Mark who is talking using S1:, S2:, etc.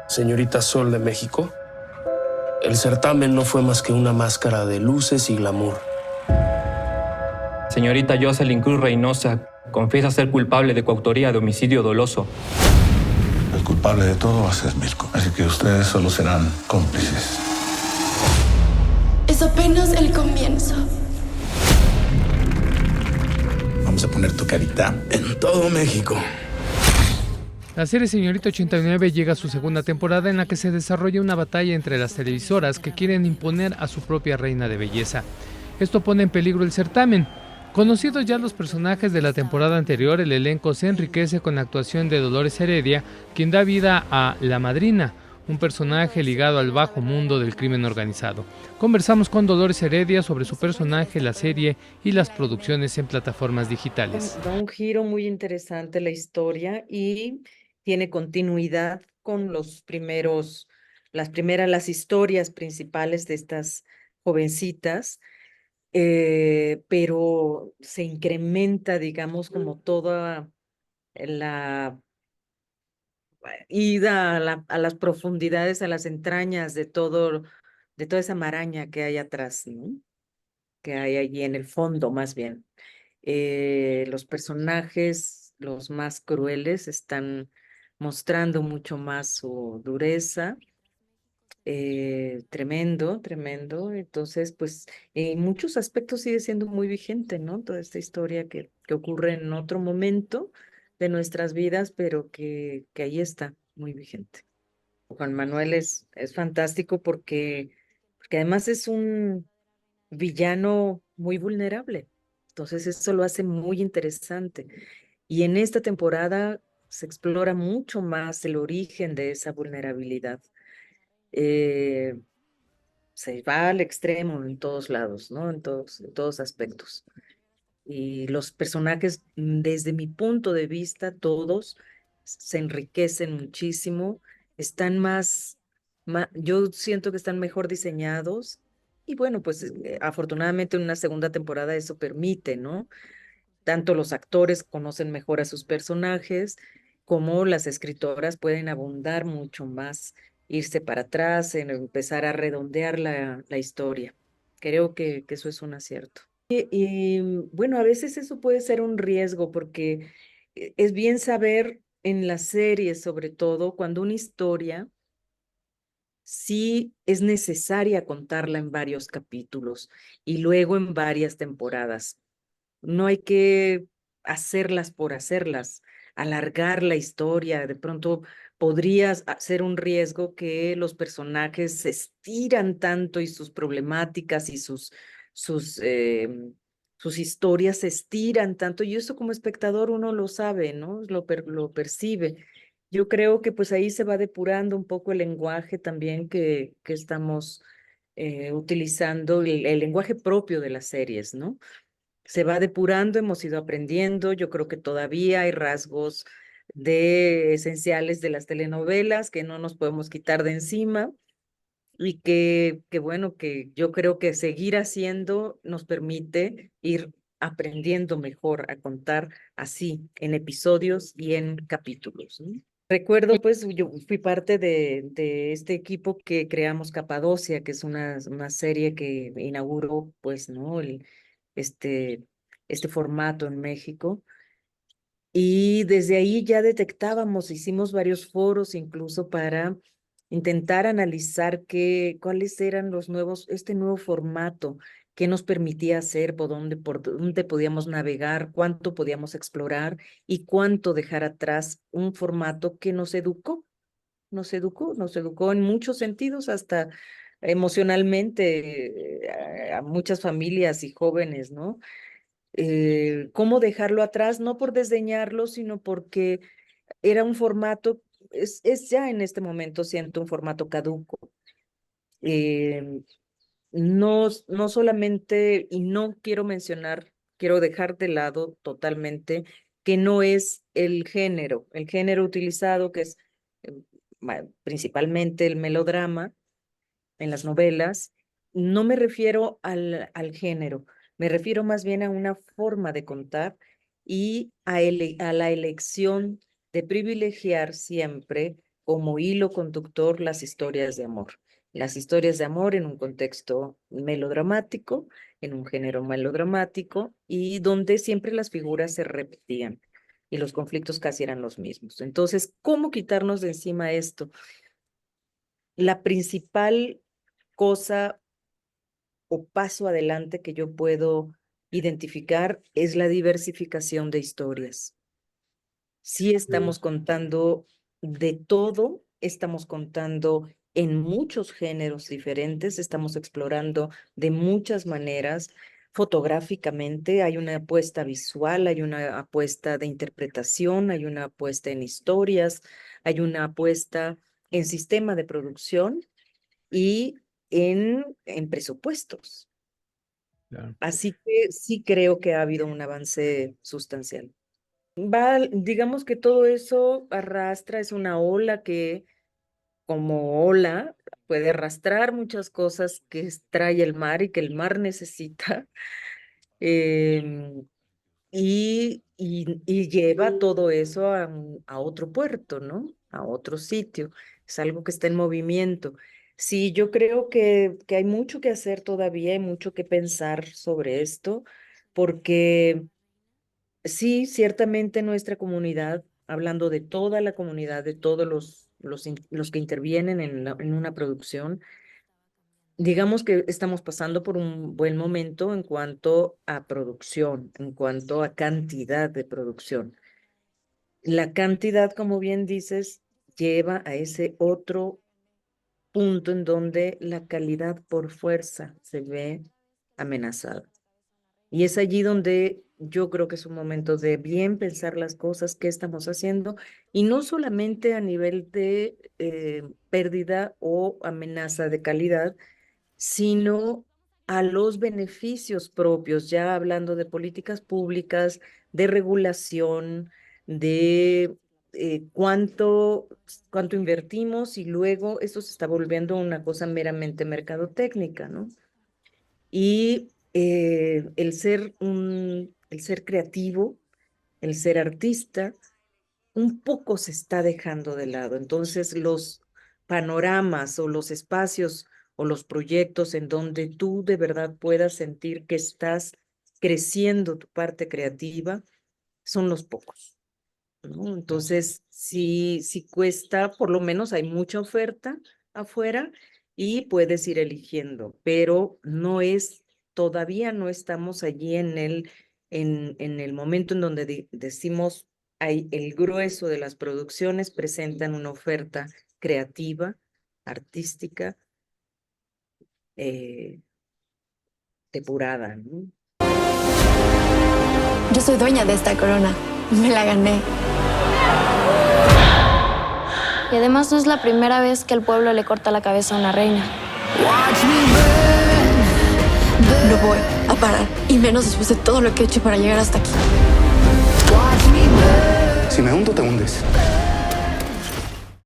S1: Señorita Sol de México, el certamen no fue más que una máscara de luces y glamour.
S2: Señorita Jocelyn Cruz Reynosa confiesa ser culpable de coautoría de homicidio doloso.
S3: El culpable de todo va a ser Mirko, así que ustedes solo serán cómplices.
S4: Es apenas el comienzo.
S3: Vamos a poner tu carita en todo México.
S5: La serie Señorita 89 llega a su segunda temporada en la que se desarrolla una batalla entre las televisoras que quieren imponer a su propia reina de belleza. Esto pone en peligro el certamen. Conocidos ya los personajes de la temporada anterior, el elenco se enriquece con la actuación de Dolores Heredia, quien da vida a La Madrina, un personaje ligado al bajo mundo del crimen organizado. Conversamos con Dolores Heredia sobre su personaje, la serie y las producciones en plataformas digitales.
S6: Da un giro muy interesante la historia y tiene continuidad con las historias principales de estas jovencitas, pero se incrementa, digamos, como toda la ida a las profundidades, a las entrañas de toda esa maraña que hay atrás, ¿no? Que hay allí en el fondo, más bien. Los personajes, los más crueles, están mostrando mucho más su dureza. Tremendo, tremendo. Entonces, pues, en muchos aspectos sigue siendo muy vigente, ¿no? Toda esta historia que ocurre en otro momento de nuestras vidas, pero que ahí está, muy vigente. Juan Manuel es fantástico porque además es un villano muy vulnerable. Entonces eso lo hace muy interesante. Y en esta temporada se explora mucho más el origen de esa vulnerabilidad. Eh, Se va al extremo en todos lados, ¿no? En todos aspectos. Y los personajes, desde mi punto de vista, todos se enriquecen muchísimo, están yo siento que están mejor diseñados y bueno, pues afortunadamente en una segunda temporada eso permite, ¿no? Tanto los actores conocen mejor a sus personajes, como las escritoras pueden abundar mucho más, irse para atrás, en empezar a redondear la historia. Creo que eso es un acierto. Y bueno, a veces eso puede ser un riesgo porque es bien saber en las series, sobre todo, cuando una historia sí es necesaria contarla en varios capítulos y luego en varias temporadas. No hay que hacerlas por hacerlas, alargar la historia. De pronto podrías ser un riesgo que los personajes se estiran tanto y sus problemáticas y sus, sus historias se estiran tanto. Y eso como espectador uno lo sabe, ¿no? Lo percibe. Yo creo que pues ahí se va depurando un poco el lenguaje también que estamos utilizando, el lenguaje propio de las series, ¿no? Se va depurando, hemos ido aprendiendo. Yo creo que todavía hay rasgos esenciales de las telenovelas que no nos podemos quitar de encima y que bueno, que yo creo que seguir haciendo nos permite ir aprendiendo mejor a contar así en episodios y en capítulos, ¿no? Recuerdo, pues, yo fui parte de este equipo que creamos Capadocia, que es una serie que inauguró, pues, ¿no? Este, este formato en México. Y desde ahí ya detectábamos, hicimos varios foros incluso para intentar analizar cuáles eran este nuevo formato, qué nos permitía hacer, por dónde podíamos navegar, cuánto podíamos explorar y cuánto dejar atrás un formato que nos educó en muchos sentidos, hasta emocionalmente, a muchas familias y jóvenes, ¿no? Cómo dejarlo atrás, no por desdeñarlo, sino porque era un formato, es ya en este momento siento un formato caduco. Eh, no solamente, y no quiero mencionar, quiero dejar de lado totalmente que no es el género utilizado, que es eh, principalmente el melodrama en las novelas. No me refiero al género, me refiero más bien a una forma de contar y a la elección de privilegiar siempre como hilo conductor las historias de amor. Las historias de amor en un contexto melodramático, en un género melodramático, y donde siempre las figuras se repetían y los conflictos casi eran los mismos. Entonces, ¿cómo quitarnos de encima esto? La principal cosa o paso adelante que yo puedo identificar es la diversificación de historias. Sí estamos contando de todo, estamos contando en muchos géneros diferentes, estamos explorando de muchas maneras. Fotográficamente hay una apuesta visual, hay una apuesta de interpretación, hay una apuesta en historias, hay una apuesta en sistema de producción y en presupuestos.
S5: Claro.
S6: Así que sí creo que ha habido un avance sustancial. Digamos que todo eso arrastra, es una ola que, como ola, puede arrastrar muchas cosas que trae el mar y que el mar necesita, y lleva todo eso a otro puerto, ¿no? A otro sitio. Es algo que está en movimiento. Sí, yo creo que hay mucho que hacer todavía, hay mucho que pensar sobre esto, porque sí, ciertamente nuestra comunidad, hablando de toda la comunidad, de todos los que intervienen en una producción, digamos que estamos pasando por un buen momento en cuanto a producción, en cuanto a cantidad de producción. La cantidad, como bien dices, lleva a ese otro punto en donde la calidad por fuerza se ve amenazada. Y es allí donde yo creo que es un momento de bien pensar las cosas que estamos haciendo, y no solamente a nivel de pérdida o amenaza de calidad, sino a los beneficios propios, ya hablando de políticas públicas, de regulación, de cuánto invertimos, y luego esto se está volviendo una cosa meramente mercadotécnica, ¿no? Y el ser creativo, el ser artista, un poco se está dejando de lado. Entonces, los panoramas o los espacios o los proyectos en donde tú de verdad puedas sentir que estás creciendo tu parte creativa son los pocos, ¿no? Entonces, sí cuesta, por lo menos hay mucha oferta afuera y puedes ir eligiendo, pero todavía no estamos allí en el momento en donde decimos, el grueso de las producciones presentan una oferta creativa, artística, depurada, ¿no?
S4: Yo soy dueña de esta corona. Me la gané.
S7: Y además no es la primera vez que el pueblo le corta la cabeza a una reina.
S4: No voy a parar, y menos después de todo lo que he hecho para llegar hasta aquí.
S8: Si me hundo, te hundes.